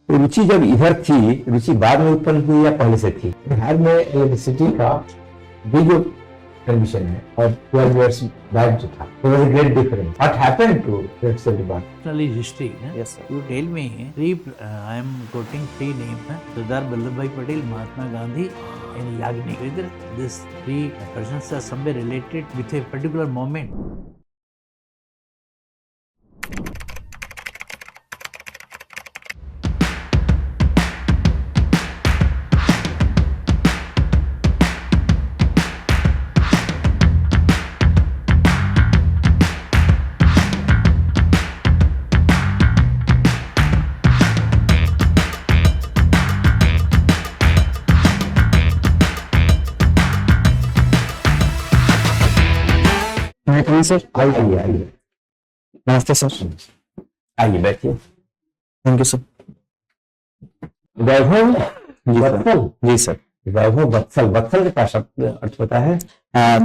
तो रुचि जब इधर थी, रुचि बाद में उत्पन्न हुई या पहले से थी? बिहार में इलेक्ट्रिसिटी का भी जो कंडीशन है और 12 years बैक जो था, there was a great difference. What happened to electricity demand? Personally history, Yes, sir. You tell me, I am quoting three names, Sardar Vallabhbhai Patel, Mahatma Gandhi, and Yagnik. Whether these three persons are somewhere related with a particular moment. Sir आइए आइए नमस्ते sir. आइए बैठिए। Thank you sir. Vaibhav ji sir. Vatsal, ji sir. Vaibhav Vatsal, Vatsal का क्या शब्द अर्थ होता है?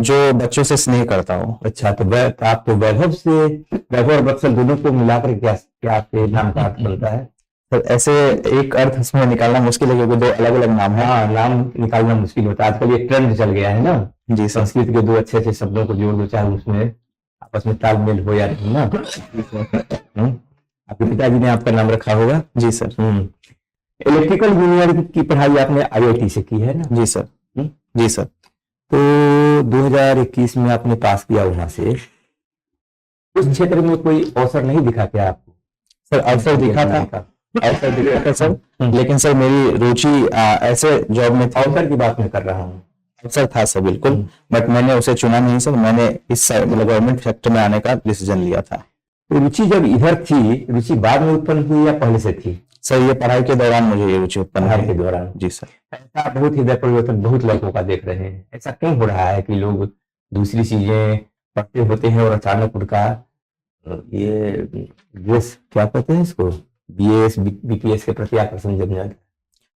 जो बच्चों से स्नेह करता हो। अच्छा, तो आपको वैभव से, वैभव और वत्सल दोनों को मिलाकर क्या क्या आपके नाम का अर्थ बनता है? सर ऐसे एक अर्थ उसमें निकालना मुश्किल है क्योंकि दो अलग अलग नाम है। हाँ, नाम निकालना मुश्किल होता है। आजकल ये ट्रेंड चल गया है ना, जी सर। संस्कृत के दो अच्छे अच्छे शब्दों को जोड़ दो, चाहे उसमें आपस में तालमेल हो या नहीं ना। आपके पिताजी ने आपका नाम रखा होगा। जी सर। इलेक्ट्रिकल इंजीनियरिंग की पढ़ाई आपने IIT से की है ना? जी सर। जी सर। तो 2021 में आपने पास किया वहां से। उस क्षेत्र में कोई अवसर नहीं दिखा क्या आपको? सर अवसर दिखा था, अवसर दिखा था सर, लेकिन सर मेरी रुचि ऐसे जॉब में थी। अवसर की बात मैं कर रहा हूँ। अवसर था सर बिल्कुल, बट मैंने उसे चुना नहीं सर। मैंने इस गवर्नमेंट सेक्टर में आने का डिसीजन लिया था। तो रुचि जब इधर थी, रुचि बाद में उत्पन्न हुई या पहले से थी? सर ये पढ़ाई के दौरान मुझे ये रुचि उत्पन्न पढ़ाई हुई। के दौरान। जी सर। ऐसा बहुत ही परिवर्तन बहुत लड़कों का देख रहे हैं। ऐसा क्यों हो रहा है कि लोग दूसरी चीजें पढ़ते होते हैं और अचानक उनका ये क्या कहते हैं इसको, BAS BPS के प्रति आकर्षण जग जाता है?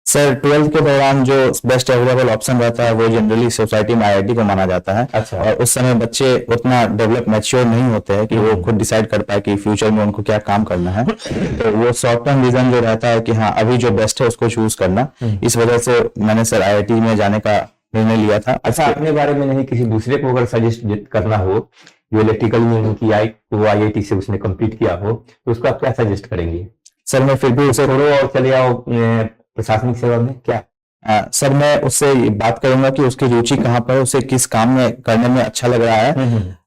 सर 12th के दौरान जो बेस्ट अवेलेबल ऑप्शन रहता है वो जनरली सोसाइटी में IIT को माना जाता है। अच्छा। और उस समय बच्चे उतना डेवलप मैच्योर नहीं होते हैं कि वो खुद डिसाइड कर पाए कि फ्यूचर में उनको क्या काम करना है। तो वो शॉर्ट टर्म विजन जो रहता है कि हाँ अभी जो बेस्ट है उसको चूज करना, इस वजह से मैंने सर IIT में जाने का निर्णय लिया था। अच्छा, अपने बारे में नहीं, किसी दूसरे को अगर सजेस्ट करना हो जो इलेक्ट्रिकल इंजीनियरिंग की IIT से उसने कंप्लीट किया हो, तो उसको आप क्या सजेस्ट करेंगे? सर मैं फिर भी उसे छोड़ो और चले आओ प्रशासनिक सेवा में, क्या? सर मैं उससे बात करूंगा कि उसकी रुचि कहाँ पर है, उसे किस काम में करने में अच्छा लग रहा है।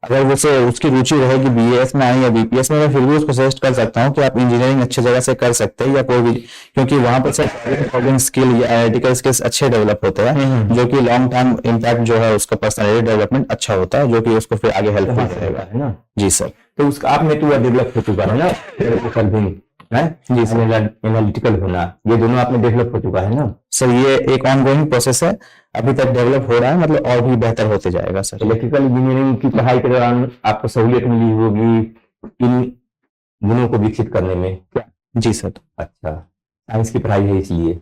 अगर उसे उसकी रुचि रहेगी BAS में आए या BPS में, मैं फिर भी उसको सजेस्ट कर सकता हूँ कि आप इंजीनियरिंग अच्छी जगह से कर सकते हैं या कोई भी, क्योंकि वहां पर सर प्रॉब्लम स्किल या एनालिटिकल स्किल्स अच्छे डेवलप होते हैं, जो कि लॉन्ग टर्म इम्पैक्ट जो है उसका पर्सनैलिटी डेवलपमेंट अच्छा होता है, जो कि उसको फिर आगे हेल्प करेगा, है ना? जी सर। तो उसका आप में तो डेवलप हो चुका है ना, जी सर। एनालिटिकल होना, ये दोनों आप में डेवलप हो चुका है ना सर? ये एक ऑनगोइंग प्रोसेस है, अभी तक डेवलप हो रहा है, मतलब और भी बेहतर होते जाएगा सर। इलेक्ट्रिकल इंजीनियरिंग की पढ़ाई के दौरान आपको सहूलियत मिली होगी इन गुणों को विकसित करने में, क्या? जी सर। अच्छा, साइंस की पढ़ाई है इसलिए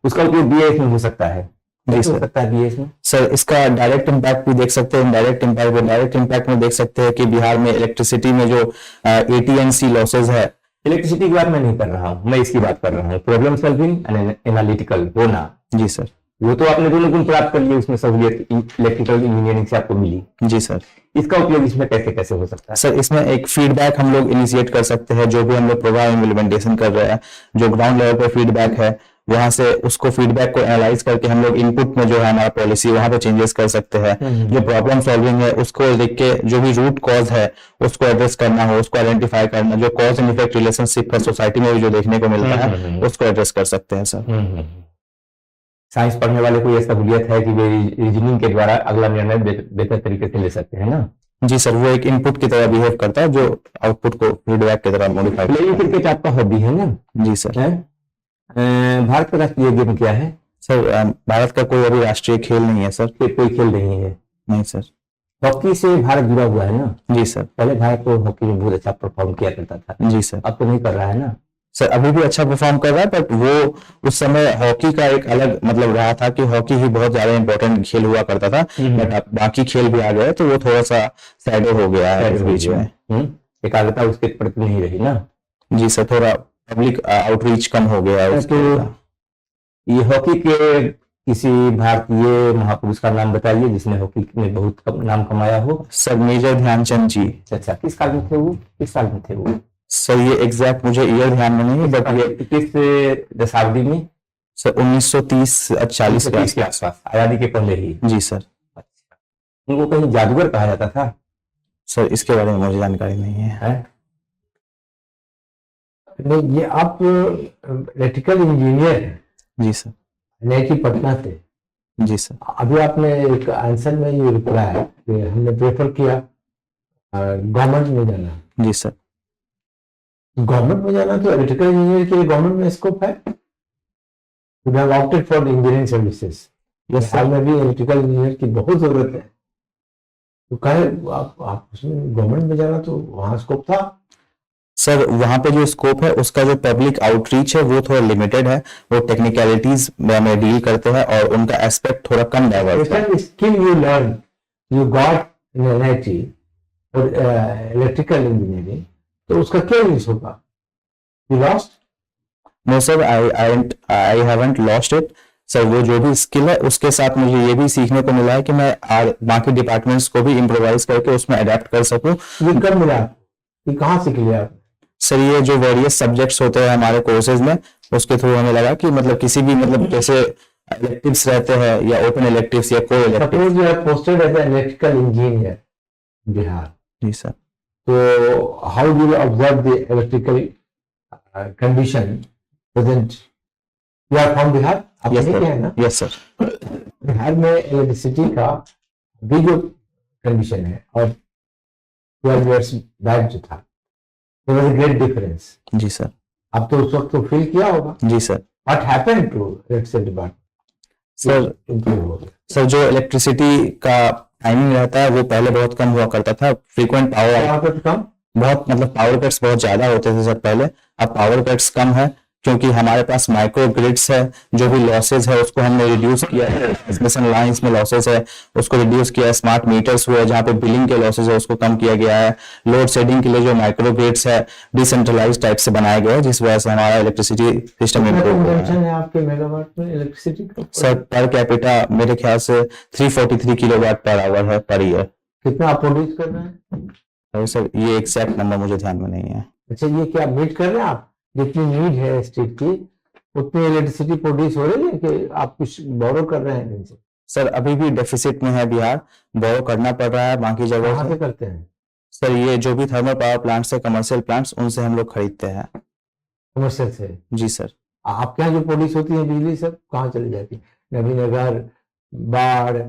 उसका उपयोग BAS में हो सकता है? जी हो सर। सकता है BAS में। सर इसका डायरेक्ट इम्पैक्ट भी देख सकते हैं, इनडायरेक्ट इम्पैक्ट भी। डायरेक्ट इम्पैक्ट में देख सकते हैं कि बिहार में इलेक्ट्रिसिटी में जो AT&C लॉसेज है। इलेक्ट्रिसिटी की बात मैं नहीं कर रहा हूँ, मैं इसकी बात कर रहा हूँ, प्रॉब्लम सॉल्विंग एंड एनालिटिकल होना। जी सर। वो तो आपने दोनों गुण प्राप्त कर लिए, उसमें सहूलियत इलेक्ट्रिकल इंजीनियरिंग से आपको मिली। जी सर। इसका उपयोग इसमें कैसे कैसे हो सकता है? सर इसमें एक फीडबैक हम लोग इनिशिएट कर सकते हैं, जो भी हम लोग प्रोग्राम इम्प्लीमेंटेशन कर रहे हैं, जो ग्राउंड लेवल पे फीडबैक है, वहां से उसको फीडबैक को एनालाइज करके हम लोग इनपुट में जो है हमारा पॉलिसी वहां पे चेंजेस कर सकते हैं। जो प्रॉब्लम सॉल्विंग है उसको देख के जो भी रूट कॉज है उसको एड्रेस करना हो, उसको आइडेंटिफाई करना, जो कॉज एंड इफेक्ट रिलेशनशिप है सोसाइटी में भी जो देखने को मिलता है उसको एड्रेस कर सकते हैं सर। साइंस पढ़ने वाले को यह सहूलियत है कि वे रीजनिंग के द्वारा अगला निर्णय बेहतर तरीके से ले सकते हैं ना? जी सर, वो एक इनपुट की तरह बिहेव करता है जो आउटपुट को फीडबैक की तरह मॉडिफाई। प्लेइंग क्रिकेट आपका हॉबी है ना? जी सर। भारत का राष्ट्रीय गेम क्या है सर? भारत का कोई अभी राष्ट्रीय खेल नहीं है सर। कोई खेल नहीं है? नहीं सर। हॉकी से भारत जुड़ा हुआ है ना? जी सर। पहले भारत तो हॉकी में बहुत अच्छा परफॉर्म किया करता था। जी सर। अब तो नहीं कर रहा है ना सर? अभी भी अच्छा परफॉर्म कर रहा है, बट वो उस समय हॉकी का एक अलग मतलब रहा था कि हॉकी ही बहुत ज्यादा इंपॉर्टेंट खेल हुआ करता था, बट अब बाकी खेल भी आ गए तो वो थोड़ा सा सैडो हो गया है इस बीच में। एकाग्रता उसके प्रति नहीं रही ना? जी सर, थोड़ा पब्लिक आउटरीच कम हो गया है तो उसका। ये हॉकी के किसी भारतीय महापुरुष का नाम बताइए जिसने हॉकी में बहुत नाम कमाया हो। सर मेजर ध्यानचंद जी। अच्छा, किस साल में थे वो, किस साल में थे वो? सर ये एग्जैक्ट मुझे ईयर ध्यान में नहीं है, बट ये किस दशाब्दी में? सर 1930-40 के 1930 के आसपास। आसपास, आजादी के पहले ही। जी सर। अच्छा, उनको कहीं जादूगर कहा जाता था? सर इसके बारे में मुझे जानकारी नहीं है। हैं? नहीं, ये आप इलेक्ट्रिकल इंजीनियर हैं जी सर। IIT पटना से। जी सर। अभी आपने एक आंसर में ये रिप्लाई है कि हमने प्रेफर किया गवर्नमेंट में जाना। जी सर। गवर्नमेंट में जाना तो इलेक्ट्रिकल इंजीनियर के लिए गवर्नमेंट में स्कोप है। You have opted for engineering services. Yes hall sir. में भी इलेक्ट्रिकल इंजीनियर की बहुत जरूरत है, तो कहे आप उसमें गवर्नमेंट में जाना तो वहाँ स्कोप था। सर वहाँ पे जो स्कोप है उसका जो पब्लिक आउटरीच है वो थोड़ा लिमिटेड है, वो टेक्निकलिटीज में डील करते हैं और उनका एस्पेक्ट थोड़ा कम डाइवर्स है। Skill you learn you got in NIT और इलेक्ट्रिकल इंजीनियरिंग, तो उसका क्या यूज होगा? You lost? No sir, I haven't lost it. Sir वो जो भी स्किल है उसके साथ मुझे ये भी सीखने को मिला है कि मैं बाकी डिपार्टमेंट्स को भी इम्प्रोवाइज करके उसमें अडेप्ट कर सकूं। ये कब मिला? ये कहाँ सीख लिया आप? सर ये जो वेरियस सब्जेक्ट्स होते हैं हमारे कोर्सेज में, उसके थ्रू हमें लगा कि मतलब किसी भी मतलब जैसे इलेक्टिव्स रहते हैं या ओपन इलेक्टिव्स या को elective. Suppose you are posted as an electrical engineer Bihar, जी सर। तो how do you observe the electrical condition present? You are from Bihar, आप यस यहीं के हैं सर। ना? Yes sir. बिहार में इलेक्ट्रिसिटी का भी जो कंडीशन है और 12 years बैक जो था, there was a great difference. जी सर। आप तो उस वक्त तो फील किया होगा। जी sir. What happened to electricity department? Sir improve हो गया। सर जो इलेक्ट्रिसिटी का टाइमिंग रहता है वो पहले बहुत कम हुआ करता था। फ्रीक्वेंट पावर यहाँ पर कम बहुत मतलब पावर कट्स बहुत ज्यादा होते थे सर पहले। अब पावर कट्स कम है क्योंकि हमारे पास माइक्रो ग्रिड्स है। जो भी लॉसेज है उसको हमने रिड्यूस किया है। ट्रांसमिशन लाइंस में लॉसेज है उसको रिड्यूस किया है। स्मार्ट मीटर्स हुए जहाँ पे बिलिंग के लॉसेज है उसको कम किया गया है। लोड शेडिंग के लिए जो माइक्रो ग्रिड्स है डिसेंट्रलाइज टाइप से बनाया गया है, जिस वजह से हमारा इलेक्ट्रिसिटी सिस्टम इम्प्रूव हुआ है। कंजम्पशन है आपके मेगावाट में इलेक्ट्रिसिटी का? सर पर कैपिटा मेरे ख्याल से 343 किलोवाट पर आवर है पर ईयर। कितना आप प्रोड्यूस कर रहे हैं? अरे सर ये एग्जैक्ट नंबर मुझे ध्यान में नहीं है। अच्छा, ये क्या मीट कर रहे हैं आप? जितनी नीड है स्टेट की उतनी इलेक्ट्रिसिटी प्रोड्यूस हो रही है कि आप कुछ बोरो कर रहे हैं इनसे? सर अभी भी डेफिसिट में है बिहार, बोरो करना पड़ रहा है बाकी जगहों कहाँ से से। करते हैं? सर ये जो भी थर्मल पावर प्लांट्स है कमर्शियल प्लांट्स उनसे हम लोग खरीदते हैं। कमर्शियल से? जी सर। आपके यहाँ जो प्रोड्यूस होती है बिजली सब कहाँ चली जाती है? नवीनगर, बाढ़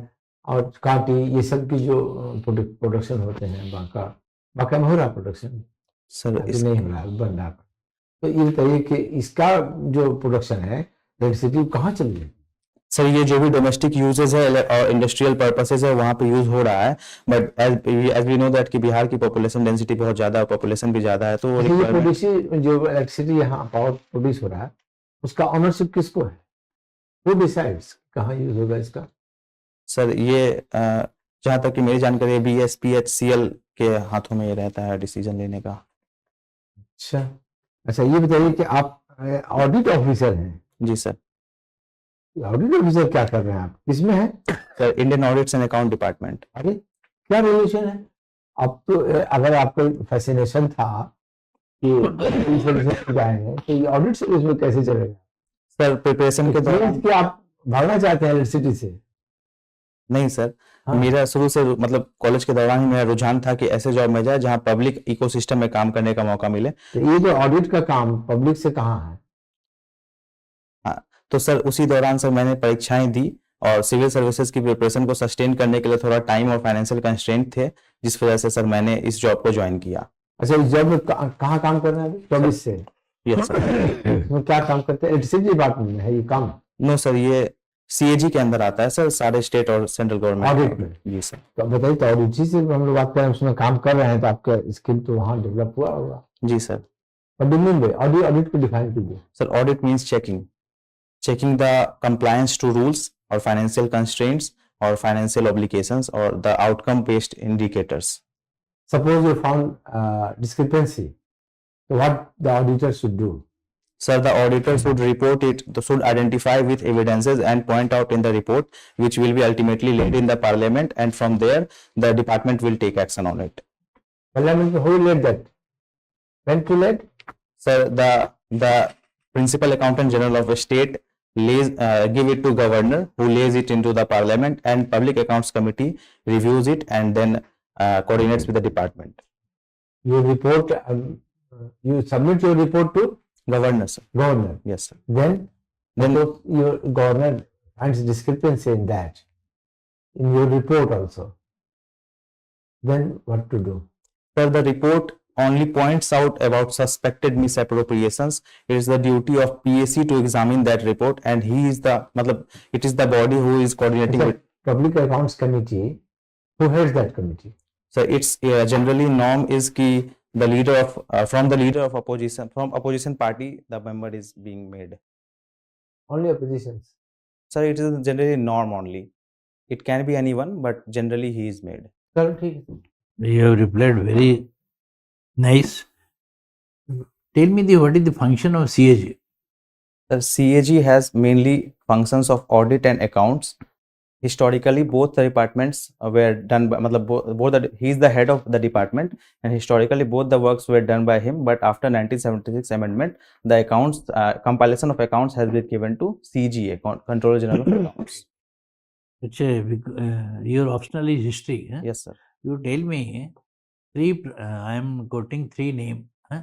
और कांटी, ये सब की जो प्रोडक्शन होते हैं, बांका में हो रहा प्रोडक्शन? सर अभी नहीं हो रहा, बन रहा। तो ये बताइए कि इसका जो प्रोडक्शन है इलेक्ट्रिसिटी कहाँ चल रही है? सर ये जो भी डोमेस्टिक यूजेस है और इंडस्ट्रियल पर्पसेस है वहाँ पे यूज हो रहा है, but as we know that कि बिहार की पॉपुलेशन डेंसिटी बहुत ज्यादा है, पॉपुलेशन भी ज्यादा है, तो वो ये requirement- जो इलेक्ट्रिसिटी यहाँ पावर प्रोड्यूस हो रहा है उसका ऑनरशिप किसको है? वो डिसाइड्स कहाँ यूज होगा इसका? सर ये जहाँ तक कि मेरी जानकारी है BSPHCL के हाथों में ये रहता है डिसीजन लेने का। अच्छा, ये बताइए कि आप ऑडिट ऑफिसर हैं। जी सर। ऑडिट ऑफिसर क्या कर रहे हैं आप? किसमें है? Sir Indian audits and account department. अरे क्या रिलेशन है? अब तो अगर आपका फैसिनेशन था कि सर्विस जाएंगे तो ये ऑडिट सर्विस में कैसे चलेगा? सर प्रिपरेशन के दौरान कि आप भागना चाहते हैं इलेक्ट्रिसिटी से? नहीं सर, हाँ। मेरा शुरू से मतलब कॉलेज के दौरान ही मेरा रुझान था कि ऐसे जॉब में जाए जहाँ पब्लिक इकोसिस्टम में काम करने का मौका मिले। तो ये जो ऑडिट का काम पब्लिक से कहाँ है? हाँ, तो सर उसी दौरान सर मैंने परीक्षाएं दी और सिविल सर्विसेज की प्रिपरेशन को सस्टेन करने के लिए थोड़ा टाइम और फाइनेंशियल कंस्ट्रेंट थे, जिस वजह से सर मैंने इस जॉब को ज्वाइन किया। अच्छा, इस जॉब में कहाँ काम कर रहे हैं अभी? 24 से? Yes sir. इसमें क्या काम करते हैं? इलेक्ट्रिसिटी डिपार्टमेंट में है ये काम? नो सर, ये CAG के अंदर आता है सर, सारे स्टेट और सेंट्रल गवर्नमेंट ऑडिट में? जी सर। तो बताइए, तो ऑडिट से हम लोग बात कर रहे हैं, उसमें काम कर रहे हैं तो आपका स्किल तो वहाँ डेवलप हुआ होगा। जी सर। और दिल्ली में ऑडिट को डिफाइन कीजिए। Sir audit means checking the compliance to rules और फाइनेंशियल कंस्ट्रेंट्स और फाइनेंशियल ऑब्लिगेशंस और the outcome based indicators. Suppose you found discrepancy, so what the auditor should do? Sir, the auditor should report it, should identify with evidences and point out in the report, which will be ultimately laid in the parliament, and from there, the department will take action on it. Parliament, who led that? When to lead? Sir, the principal accountant general of a state give it to governor, who lays it into the parliament, and public accounts committee reviews it and then coordinates with the department. You report, you submit your report to Governor, sir. governor. Yes, sir. Then suppose your governor finds discrepancy in that, in your report also. Then what to do? Sir, the report only points out about suspected misappropriations. It is the duty of PAC to examine that report, and he is the, it is the body who is coordinating with. Public accounts committee, who heads that committee? So it's generally norm is ki the leader of from the leader of opposition, from opposition party, the member is being made. Only oppositions. Sir, it is generally norm only. It can be anyone, but generally he is made. चलो ठीक है. You have replied very nice. Tell me what is the function of CAG? The CAG has mainly functions of audit and accounts. Historically, both the departments were done by, he is the head of the department, and historically both the works were done by him. But after 1976 amendment, the accounts compilation of accounts has been given to CGA, Controller General of Accounts. Your optional is history. Huh? Yes, sir. You tell me I am quoting three names. Huh?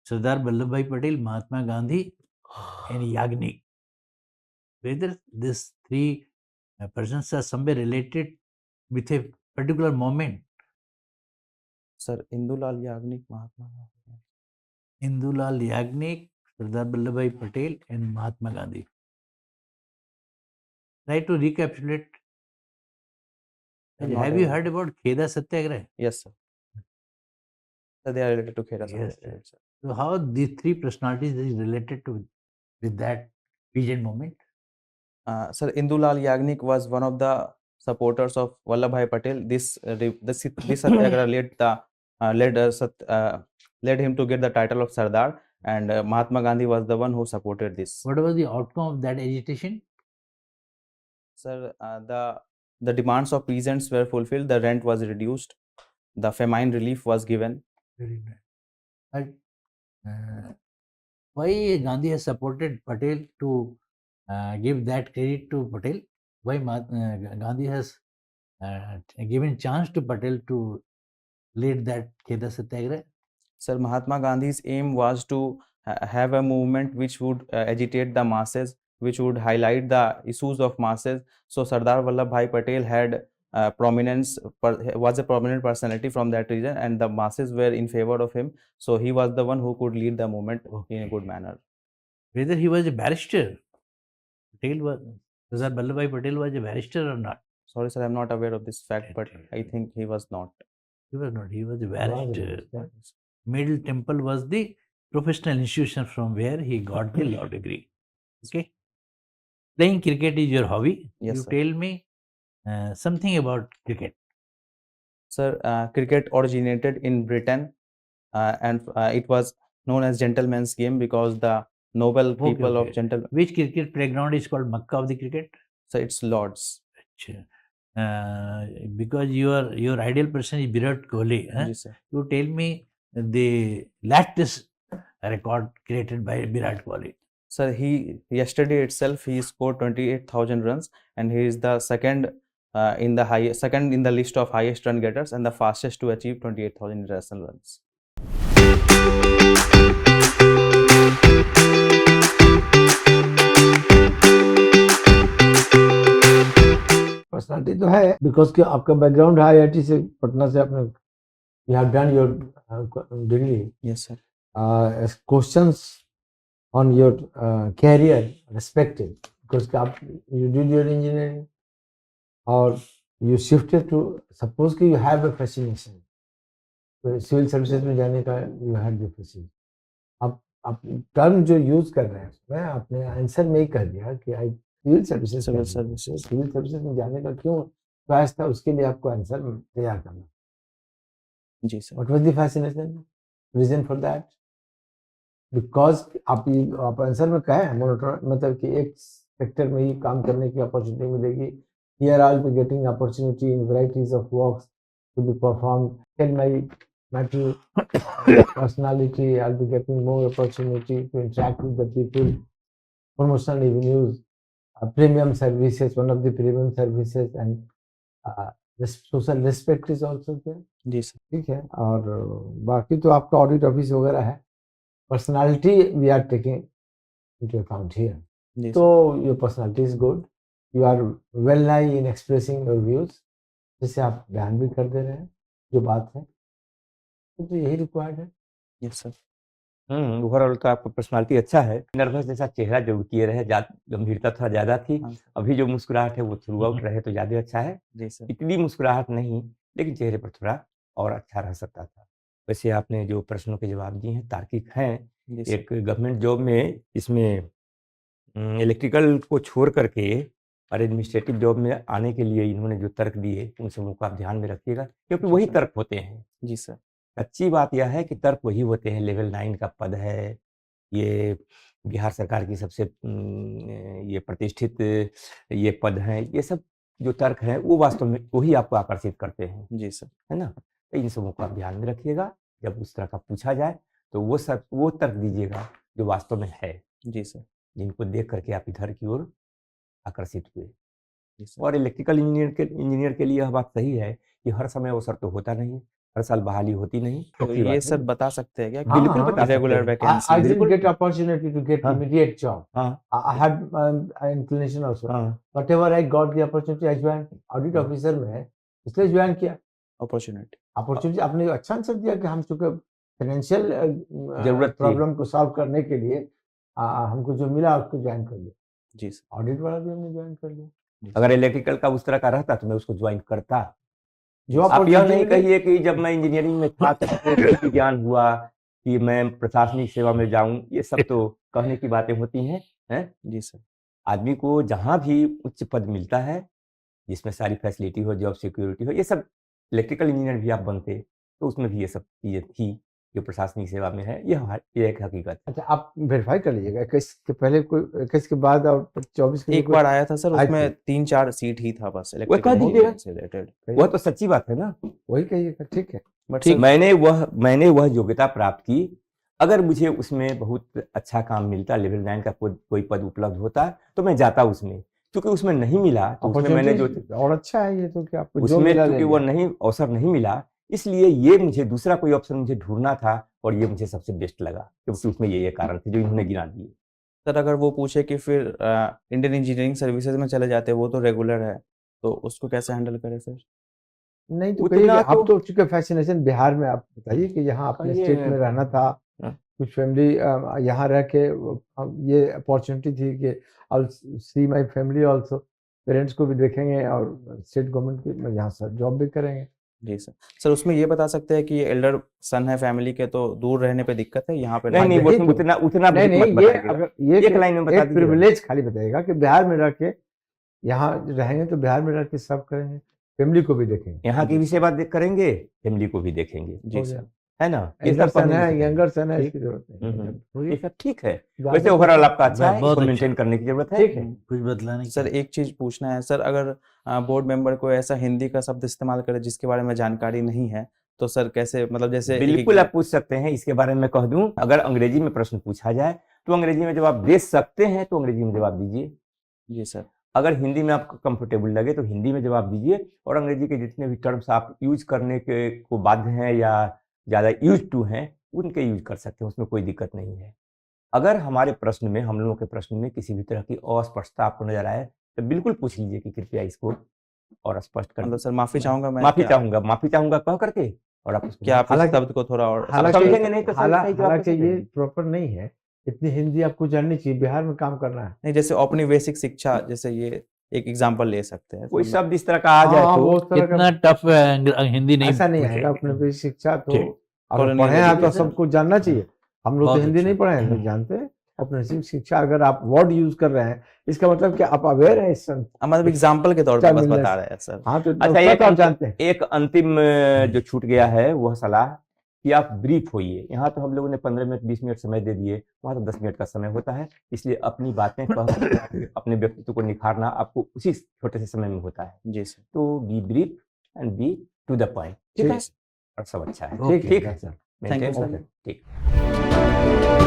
Sardar Vallabhbhai Patel, Mahatma Gandhi, and Yagnik. Whether these three persons are somewhere related with a particular moment. Sir, Indulal Yagnik, Mahatma Gandhi. Indulal Yagnik, Sardar Vallabhbhai Patel, and Mahatma Gandhi. Try to recapitulate. Have you heard about Kheda Satyagraha? Yes, sir. So they are related to Kheda Yes, Satyagraha. sir. So how these three personalities is related to with that vision moment? Sir, Indulal Yagnik was one of the supporters of Vallabhbhai Patel. This Satyagraha led him to get the title of Sardar, and Mahatma Gandhi was the one who supported this. What was the outcome of that agitation? Sir, the demands of peasants were fulfilled. The rent was reduced. The famine relief was given. Very nice. But why Gandhi has supported Patel to give that credit to Patel? Why Gandhi has given chance to Patel to lead that Kheda Satyagraha? Sir, Mahatma Gandhi's aim was to have a movement which would agitate the masses, which would highlight the issues of masses. So Sardar Vallabhbhai Patel had prominence, was a prominent personality from that region, and the masses were in favor of him. So he was the one who could lead the movement in a good manner. Whether he was a barrister, Sardar Vallabhbhai Patel was a barrister or not? Sorry, sir, I'm not aware of this fact, but I think he was not. He was not. He was a barrister. Middle Temple was the professional institution from where he got the law degree. Okay. Playing cricket is your hobby. Yes, you sir. tell me something about cricket. Sir, cricket originated in Britain, and it was known as gentleman's game because the noble people of gentlemen. Which cricket playground is called Makkah of the cricket? So it's Lords. Because your ideal person is Virat Kohli. Yes, sir. You tell me the latest record created by Virat Kohli. Sir, yesterday itself he scored 28,000 runs, and he is the second in the list of highest run getters and the fastest to achieve 28,000 international runs. Personality तो है, because कि आपका background है IIT से, पटना से आपने you have done your degree. Yes, sir. Questions on your career respective, because you did your engineering or you shifted to, suppose कि you have a fascination, तो civil services में जाने का you had the fascination. आप term जो use कर रहे हैं उसमें आपने आंसर में ही कर दिया कि सिविल सर्विसेज में जाने का क्यों प्रयास था, उसके लिए आपको आंसर तैयार करना. जी sir. What was the fascination, reason for that? Because आप आंसर में कहे हैं मतलब कि एक सेक्टर में ही काम करने की अपॉर्चुनिटी मिलेगी. Here I'll be getting opportunity in varieties of works to be performed. Tell my matter personality, I'll be getting more opportunity to interact with the people. Promotional avenues, premium services, one of the premium services, and social respect is also there. जी sir. ठीक है. और बाकी तो आपका audit office वगैरह है. Personality we are taking into account here. जी तो sir. Your personality is good. You are well nigh in expressing your views, जिससे आप बयान भी कर दे रहे हैं जो बात है. तो यही रिक्वायर्ड है. Yes sir. ओवरऑल तो आपका पर्सनालिटी अच्छा है. नर्वस जैसा चेहरा जो किए रहे, गंभीरता थोड़ा ज्यादा थी. हाँ सर. अभी जो मुस्कुराहट है वो थ्रू आउट रहे तो ज्यादा अच्छा है. जी सर. इतनी मुस्कुराहट नहीं, लेकिन चेहरे पर थोड़ा और अच्छा रह सकता था. वैसे आपने जो प्रश्नों के जवाब दिए हैं तार्किक हैं. जी सर. एक गवर्नमेंट जॉब में इसमें इलेक्ट्रिकल को छोड़ करके और एडमिनिस्ट्रेटिव जॉब में आने के लिए इन्होंने जो तर्क दिए उन सबों को आप ध्यान में रखिएगा, क्योंकि वही तर्क होते हैं. जी सर. अच्छी बात यह है कि तर्क वही होते हैं. लेवल 9 का पद है, ये बिहार सरकार की सबसे ये प्रतिष्ठित ये पद हैं. ये सब जो तर्क हैं वो वास्तव में वही आपको आकर्षित करते हैं, जी सर. है ना. तो इन सबों को आप ध्यान में रखिएगा. जब उस तरह का पूछा जाए तो वो तर्क दीजिएगा जो वास्तव में है, जी सर. जिनको देख करके आप इधर की ओर आकर्षित हुए. जी सर. और इलेक्ट्रिकल इंजीनियर के लिए यह बात सही है कि हर समय अवसर तो होता नहीं, हर साल बहाली होती नहीं. तो ये सर बता सकते हैं क्या हाँ, बिल्कुल हाँ, बता सकते रेगुलर हैं. I vacancy? didn't बिल्कुल. get opportunity to get हाँ. immediate job. हाँ I had an inclination also. हाँ Whatever I got the opportunity, I joined. Audit officer में इसलिए ज्वाइन किया. अपॉर्चुनिटी. अपॉर्चुनिटी आपने अच्छा आंसर दिया कि हम चूंकि फाइनेंशियल जरूरत थी. प्रॉब्लम को सॉल्व करने के लिए हमको जो मिला उसको ज्वाइन कर लिया. जी सर. ऑडिट वाला भी हमने ज्वाइन कर लिया. अगर इलेक्ट्रिकल का उस तरह का रहता तो मैं उसको ज्वाइन करता. जो आप यह नहीं opportunity कहिए कि जब मैं इंजीनियरिंग में था तो ज्ञान हुआ कि मैं प्रशासनिक सेवा में जाऊं. ये सब तो कहने की बातें होती हैं. जी सर. आदमी को जहां भी उच्च पद मिलता है जिसमें सारी फैसिलिटी हो, जॉब सिक्योरिटी हो, ये सब इलेक्ट्रिकल इंजीनियर भी आप बनते तो उसमें भी ये सब चीजें थी जो प्रशासनिक सेवा में है. ये एक हकीकत है. अच्छा आप वेरीफाई कर लीजिएगा 21 के पहले कोई 21 के बाद और 24 के लिए एक बार आया था सर, आई उसमें थी. 3-4 सीट ही था बस कह इलेक्ट्रिकल दीजिएगा. इंजीनियरिंग से रिलेटेड. वह तो सच्ची बात है ना. वही कहिएगा. ठीक है. बट ठीक, सर मैंने वह योग्यता प्राप्त की. अगर मुझे उसमें बहुत अच्छा काम मिलता, लेवल 9 का कोई पद उपलब्ध होता तो मैं जाता उसमें. क्योंकि उसमें नहीं मिला तो उसमें मैंने जो Opportunity और अच्छा है ये तो कि आपको जो उसमें मिला ले क्योंकि वो लिया. नहीं अवसर नहीं मिला, इसलिए ये मुझे दूसरा कोई ऑप्शन मुझे ढूंढना था और ये मुझे सबसे बेस्ट लगा, क्योंकि उसमें ये कारण थे जो इन्होंने गिना दिए. सर अगर वो पूछे कि फिर इंडियन इंजीनियरिंग सर्विसेज में चले जाते, वो तो रेगुलर है, तो उसको कैसे हैंडल करें सर? नहीं तो उतना कहिए तो- आप तो चूंकि फैसिनेशन बिहार में आप बताइए कि यहाँ अपने कहिए, स्टेट में रहना था. हाँ. कुछ फैमिली यहाँ रह के ये अपॉर्चुनिटी थी कि I see my family also. Parents को भी देखेंगे और स्टेट गवर्नमेंट की यहाँ से जॉब भी करेंगे. जी सर. सर उसमें ये बता सकते हैं कि ये एल्डर सन है फैमिली के, तो दूर रहने पे दिक्कत है, यहाँ पे नहीं नहीं, यही उसमें तो- उतना नहीं बहुत मत नहीं ये बताइएगा. अगर ये एक लाइन में बता एक दीजिएगा. प्रिविलेज खाली बताइएगा कि बिहार में रह के यहाँ रहेंगे तो बिहार में रह के सब करेंगे, फैमिली को भी देखेंगे. यहाँ की भी सेवा करेंगे, फैमिली को भी देखेंगे, जी सर. है ना. ये एल्डर सब सन पढ़ने है, लिखने यंगर सन है, ठीक. इसकी जरूरत नहीं. हम्म. ये सब ठीक है. ज्यादा वैसे ओवरऑल आपका अच्छा है, बहुत इसको अच्छा. मेंटेन करने की जरूरत है. ठीक है. कुछ बदलाने की सर एक चीज पूछना है सर, अगर बोर्ड मेंबर को ऐसा हिंदी का शब्द इस्तेमाल करे जिसके बारे में जानकारी नहीं है, तो सर कैसे, मतलब जैसे बिल्कुल आप पूछ सकते हैं. इसके बारे में मैं कह दूं, अगर अंग्रेजी में प्रश्न पूछा जाए तो अंग्रेजी में जवाब दे सकते हैं, तो अंग्रेजी में जवाब दीजिए. जी सर. अगर हिंदी में आपको कंफर्टेबल लगे तो हिंदी में जवाब दीजिए. और अंग्रेजी के जितने भी टर्म्स आप यूज करने के को बाध्य हैं या ज़्यादा यूज टू हैं, उनके यूज कर सकते हैं, उसमें कोई दिक्कत नहीं है. अगर हमारे प्रश्न में, हम लोगों के प्रश्न में किसी भी तरह की अस्पष्टता आपको नजर आए तो बिल्कुल पूछ लीजिए कि कृपया इसको और स्पष्ट कर. मतलब सर माफी चाहूंगा मैं, माफी क्या- चाहूंगा कह करके, और आप उसको क्या आप इस हालांकि- शब्द को थोड़ा और समझेंगे नहीं तो सही जवाब हालांकि कैसे ये देंगे? प्रॉपर नहीं है. इतनी हिंदी आपको जाननी चाहिए, बिहार में काम करना है. नहीं, जैसे अपनी बेसिक शिक्षा, जैसे ये एक एग्जांपल ले सकते हैं. कोई शब्द इस तरह का आ जाए हाँ, तो वो उस तरह इतना का टफ हिंदी नहीं ऐसा नहीं पूछे. आएगा. अपने भी शिक्षा तो ठीक. अगर Colonial पढ़े हैं तो education. सबको जानना चाहिए. हम लोग तो बहुत हिंदी अच्छा. नहीं पढ़े हैं, नहीं जानते. अपने शिक्षा अगर आप वर्ड यूज कर रहे हैं, इसका मतलब कि आप अवेयर हैं इस मतलब एग्जाम्पल के तौर पे बस मिलने बता से. रहे हैं सर. हाँ तो अच्छा, उतना एक तो आप जानते हैं. एक अंतिम जो छूट गया है वह सलाह कि आप ब्रीफ होइए। यहाँ तो हम लोगों ने 15 मिनट 20 मिनट समय दे दिए, वहाँ तो 10 मिनट का समय होता है, इसलिए अपनी बातें कह अपने व्यक्तित्व को निखारना आपको उसी छोटे से समय में होता है। जी सर। तो be brief and be to the point, ठीक है, और सब अच्छा है। Okay, ठीक है that's sir, Thank you, maintain sir. करें, ठीक।